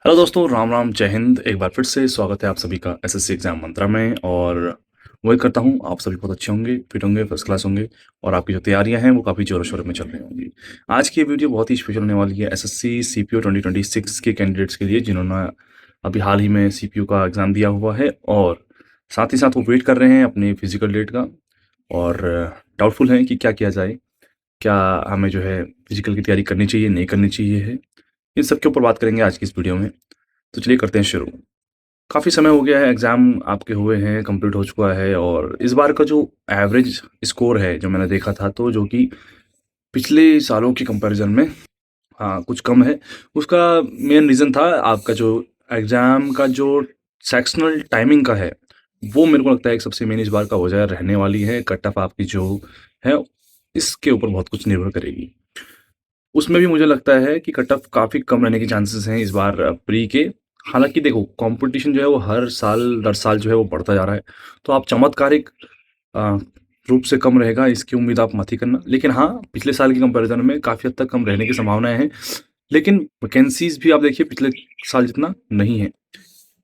Hello दोस्तों, राम राम, जय हिंद। एक बार फिर से स्वागत है आप सभी का एसएससी एग्जाम मंत्रा में। और उम्मीद करता हूँ आप सभी बहुत अच्छे होंगे, फिट होंगे, फर्स्ट क्लास होंगे और आपकी जो तैयारियां हैं वो काफ़ी जोरों शोरों में चल रही होंगी। आज की ये वीडियो बहुत ही स्पेशल होने वाली है एसएससी सीपीओ 2026 के कैंडिडेट्स के लिए, जिन्होंने अभी हाल ही में सीपीओ का एग्ज़ाम दिया हुआ है और साथ ही साथ वो वेट कर रहे हैं अपनी फिजिकल डेट का और डाउटफुल हैं कि क्या किया जाए, क्या हमें जो है फिजिकल की तैयारी करनी चाहिए, नहीं करनी चाहिए है। इन सब के ऊपर बात करेंगे आज की इस वीडियो में। तो चलिए करते हैं शुरू। काफ़ी समय हो गया है, एग्ज़ाम आपके हुए हैं, कंप्लीट हो चुका है और इस बार का जो एवरेज स्कोर है जो मैंने देखा था, तो जो कि पिछले सालों की कंपैरिज़न में हाँ, कुछ कम है। उसका मेन रीज़न था आपका जो एग्ज़ाम का जो सेक्शनल टाइमिंग का है, वो मेरे को लगता है एक सबसे मेन इस बार का वजह रहने वाली है। कट ऑफ आपकी जो है, इसके ऊपर बहुत कुछ निर्भर करेगी। उसमें भी मुझे लगता है कि कट ऑफ काफ़ी कम रहने के चांसेस हैं इस बार प्री के। हालाँकि देखो, कॉम्पिटिशन जो है वो हर साल दर साल जो है वो बढ़ता जा रहा है। तो आप चमत्कारिक अ, रूप से कम रहेगा इसकी उम्मीद आप मत ही करना। लेकिन हाँ, पिछले साल की कंपैरिज़न में काफ़ी हद तक कम रहने की संभावनाएँ हैं। लेकिन वैकेंसीज़ भी आप देखिए पिछले साल जितना नहीं है।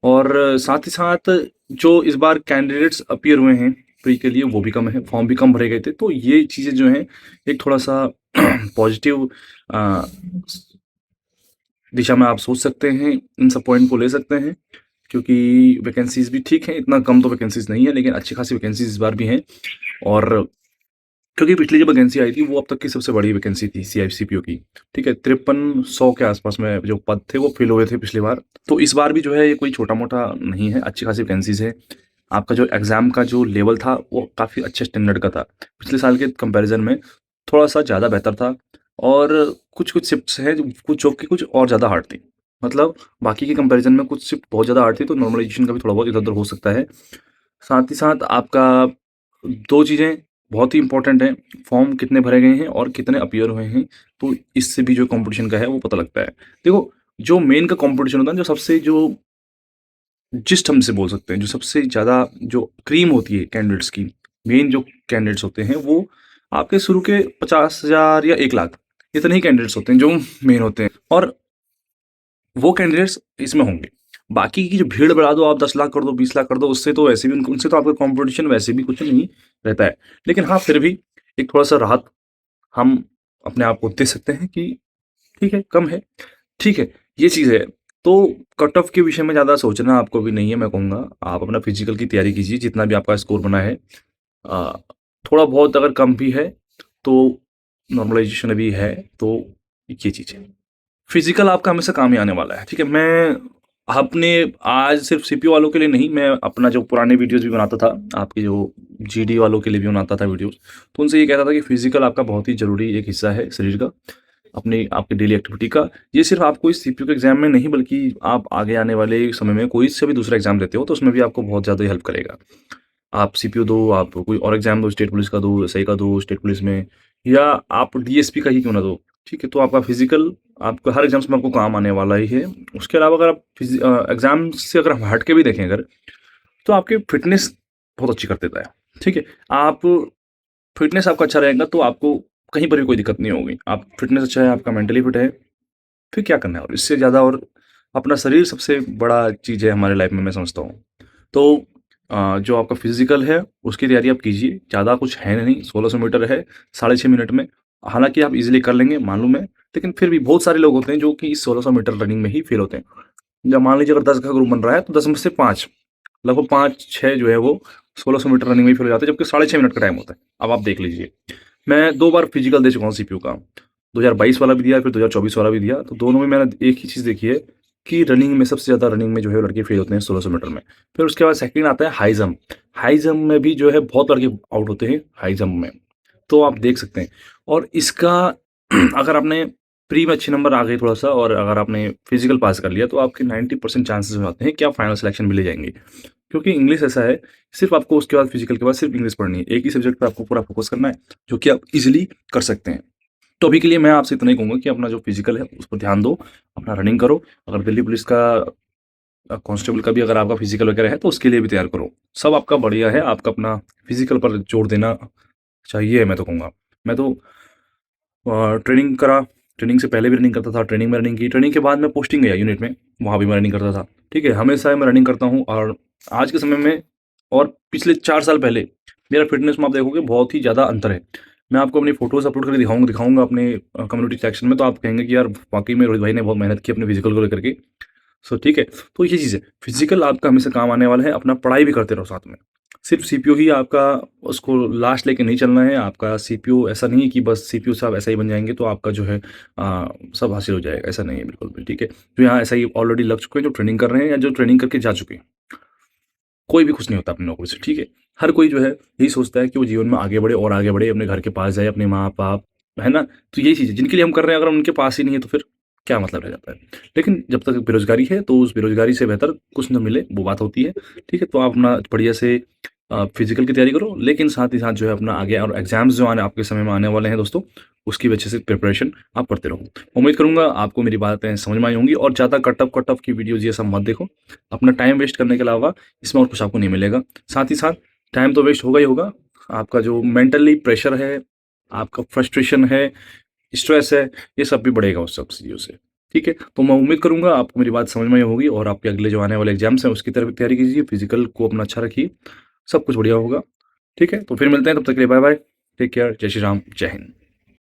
और साथ ही साथ जो इस बार कैंडिडेट्स अपीयर हुए हैं प्री के लिए, वो भी कम है, फॉर्म भी कम भरे गए थे। तो ये चीज़ें जो हैं एक थोड़ा-सा पॉजिटिव अ, दिशा में आप सोच सकते हैं, इन सब पॉइंट को ले सकते हैं, क्योंकि वैकेंसीज़ भी ठीक हैं, इतना कम तो वैकेंसीज़ नहीं है, लेकिन अच्छी खासी वैकेंसीज़ इस बार भी हैं। और क्योंकि पिछली जो वैकेंसी आई थी वो अब तक की सबसे बड़ी वैकेंसी थी सीआईसीपीओ की, ठीक है? 5300 के आसपास में जो पद थे वो फिल हुए थे पिछली बार। तो इस बार भी जो है ये कोई छोटा-मोटा नहीं है, अच्छी खासी वैकेंसीज़ है। आपका जो एग्ज़ाम का जो लेवल था वो काफ़ी अच्छे स्टैंडर्ड का था। पिछले साल के कंपैरिज़न में थोड़ा-सा ज़्यादा बेहतर था और कुछ-कुछ शिफ्ट्स हैं जो कि कुछ और ज़्यादा हार्ड थी। मतलब बाकी के कंपैरिज़न में कुछ शिफ्ट बहुत ज़्यादा हार्ड थी, तो नॉर्मलाइज़ेशन का भी थोड़ा बहुत इधर-उधर हो सकता है। साथ ही साथ आपका 2 चीज़ें बहुत ही इम्पोर्टेंट हैं, फॉर्म कितने भरे गए हैं और कितने अपीयर हुए हैं, तो इससे भी जो कॉम्पिटिशन का है वो पता लगता है। देखो, जो मेन का कॉम्पिटिशन होता है, जो सबसे जो जिस्ट हम जिसे बोल सकते हैं, जो सबसे ज़्यादा जो क्रीम होती है कैंडिडेट्स की, मेन जो कैंडिडेट्स होते हैं वो आपके शुरू के 50,000 या 1 लाख इतने ही कैंडिडेट्स होते हैं जो मेन होते हैं और वो कैंडिडेट्स इसमें होंगे। बाकी की जो भीड़ बढ़ा दो आप, 10 लाख कर दो, 20 लाख कर दो, उससे तो वैसे भी उनसे तो आपका कॉम्पिटिशन वैसे भी कुछ नहीं रहता है। लेकिन हाँ, फिर भी एक थोड़ा-सा राहत हम अपने आप को दे सकते हैं कि ठीक है, कम है, ठीक है, ये चीज़ है। तो कट ऑफ के विषय में ज़्यादा सोचना आपको भी नहीं है, मैं कहूँगा। आप अपना फिज़िकल की तैयारी कीजिए, जितना भी आपका स्कोर बना है। अ, थोड़ा बहुत अगर कम भी है, तो नॉर्मलाइज़ेशन अभी है, तो ये चीज़ है। फिज़िकल आपका हमेशा काम ही आने वाला है, ठीक है? मैं अपने आज सिर्फ़ सीपीयू वालों के लिए नहीं, मैं अपना जो पुराने वीडियोज़ भी बनाता था, आपके जो जीडी वालों के लिए भी बनाता था वीडियोज़, तो उनसे ये कहता था कि फिज़िकल आपका बहुत ही ज़रूरी एक हिस्सा है शरीर का, अपनी आपकी डेली एक्टिविटी का। ये सिर्फ़ आपको इस सीपीयू के एग्ज़ाम में नहीं, बल्कि आप आगे आने वाले समय में कोई से भी दूसरा एग्ज़ाम देते हो, तो उसमें भी आपको बहुत ज़्यादा हेल्प करेगा। आप सीपीयू दो, आप कोई और एग्ज़ाम दो, स्टेट पुलिस का दो, एसआई का दो स्टेट पुलिस में, या आप डीएसपी का ही क्यों ना दो, ठीक है? तो आपका फिज़िकल आपका हर एग्ज़ाम्स में आपको काम आने वाला ही है। उसके अलावा अगर आप एग्ज़ाम से अगर हम हट के भी देखें अगर, तो आपकी फ़िटनेस बहुत अच्छी कर देता है, ठीक है? आप फ़िटनेस आपका अच्छा रहेगा तो आपको कहीं पर भी कोई दिक्कत नहीं होगी। आप फ़िटनेस अच्छा है, आपका मेंटली फ़िट है, फिर क्या करना है और इससे ज़्यादा। और अपना शरीर सबसे बड़ा चीज़ है हमारे लाइफ़ में, मैं समझता हूँ। तो जो आपका फिज़िकल है, उसकी तैयारी आप कीजिए। ज़्यादा कुछ है नहीं, 1600 मीटर है, साढ़े 6 मिनट में। हालाँकि आप ईज़िली कर लेंगे, मालूम है, लेकिन फिर भी बहुत सारे लोग होते हैं जो कि इस 1600 मीटर रनिंग में ही फ़ेल होते हैं। या मान लीजिए अगर 10 का ग्रुप बन रहा है, तो 10 में से 5, लगभग 5-6 जो है वो 1600 मीटर रनिंग में ही फ़ेल हो जाते हैं, जबकि साढ़े 6 मिनट का टाइम होता है। अब आप देख लीजिए, मैं 2 बार फिज़िकल दे चुका हूँ सीपीयू का। 2022 वाला भी दिया, फिर 2024 वाला भी दिया, तो दोनों में मैंने एक ही चीज़ देखी है कि रनिंग में सबसे ज़्यादा रनिंग में जो है लड़के फ़ेल होते हैं 1600 मीटर में। फिर उसके बाद सेकंड आता है हाई जंप। हाई जंप में भी जो है बहुत लड़के आउट होते हैं हाई जंप में। तो आप देख सकते हैं और इसका अगर आपने प्री में अच्छे नंबर आ गए थोड़ा-सा और अगर आपने फिज़िकल पास कर लिया, तो आपके 90% चांसेस हो जाते हैं कि आप फाइनल सिलेक्शन में ले जाएँगे। क्योंकि इंग्लिश ऐसा है, सिर्फ़ आपको उसके बाद फिज़िकल के बाद सिर्फ़ इंग्लिश पढ़नी है। एक ही सब्जेक्ट पे आपको पूरा फ़ोकस करना है, जो कि आप ईज़िली कर सकते हैं। तो अभी के लिए मैं आपसे इतना ही कहूँगा कि अपना जो फिज़िकल है, उस पर ध्यान दो, अपना रनिंग करो। अगर दिल्ली पुलिस का कांस्टेबल का भी अगर आपका फिज़िकल वगैरह है, तो उसके लिए भी तैयार करो। सब आपका बढ़िया है, आपका अपना फिज़िकल पर जोर देना चाहिए, मैं तो कहूँगा। मैं तो ट्रेनिंग करा, ट्रेनिंग से पहले भी रनिंग करता था, ट्रेनिंग में रनिंग की, ट्रेनिंग के बाद मैं पोस्टिंग गया यूनिट में, वहाँ भी मैं रनिंग करता था, ठीक है? हमेशा मैं रनिंग करता हूँ और आज के समय में और पिछले 4 साल पहले मेरा फ़िटनेस में आप देखोगे बहुत ही ज़्यादा अंतर है। मैं आपको अपनी फ़ोटोज़ अपलोड करके दिखाऊँगा अपने कम्युनिटी सेक्शन में, तो आप कहेंगे कि यार वाक़ई में रोहित भाई ने बहुत मेहनत की अपने फिज़िकल को लेकर के। सो ठीक है, तो ये चीज़ है, फिज़िकल आपका हमेशा काम आने वाला है, अपना पढ़ाई भी करते रहो साथ में। सिर्फ़ सीपीयू ही आपका उसको लास्ट लेके नहीं चलना है, आपका सीपीयू ऐसा नहीं है कि बस सीपीयू से आप ऐसा ही बन जाएँगे तो आपका जो है सब हासिल हो जाएगा, ऐसा नहीं है बिल्कुल भी, ठीक है? तो यहाँ ऐसा ही ऑलरेडी लग चुके हैं जो ट्रेनिंग कर रहे हैं या जो ट्रेनिंग करके जा चुके हैं। कोई भी खुश नहीं होता अपनी नौकरी से, ठीक है? हर कोई जो है यही सोचता है कि वो जीवन में आगे बढ़े और आगे बढ़े, अपने घर के पास जाए, अपने माँ-बाप, है ना? तो यही चीज़ है, जिनके लिए हम कर रहे हैं अगर उनके पास ही नहीं है तो फिर क्या मतलब रह जाता है? लेकिन जब तक बेरोज़गारी है तो उस बेरोज़गारी से बेहतर कुछ ना मिले, वो बात होती है, ठीक है? तो आप अपना बढ़िया से फिज़िकल की तैयारी करो, लेकिन साथ ही साथ जो है अपना आगे और एग्ज़ाम्स जो आने आपके समय में आने वाले हैं दोस्तों, उसकी भी अच्छे से प्रिपरेशन आप करते रहो। उम्मीद करूँगा आपको मेरी बातें समझ में आई होंगी और ज़्यादा कट ऑफ की वीडियोज़ ये सब मत देखो। अपना टाइम वेस्ट करने के अलावा इसमें और कुछ आपको नहीं मिलेगा। साथ ही साथ टाइम तो वेस्ट होगा ही होगा, आपका जो मेंटली प्रेशर है, आपका फ्रस्ट्रेशन है, स्ट्रेस है, ये सब भी बढ़ेगा उस सब चीज़ों से, ठीक है? तो मैं उम्मीद करूँगा आपको मेरी बात समझ में आई होगी और आपके अगले जो आने वाले एग्ज़ाम्स हैं उसकी तरफ तैयारी कीजिए, फिज़िकल को अपना अच्छा रखिए, सब कुछ बढ़िया होगा, ठीक है? तो फिर मिलते हैं, तब तक के लिए बाय-बाय, टेक केयर, जय श्री राम, जय हिंद।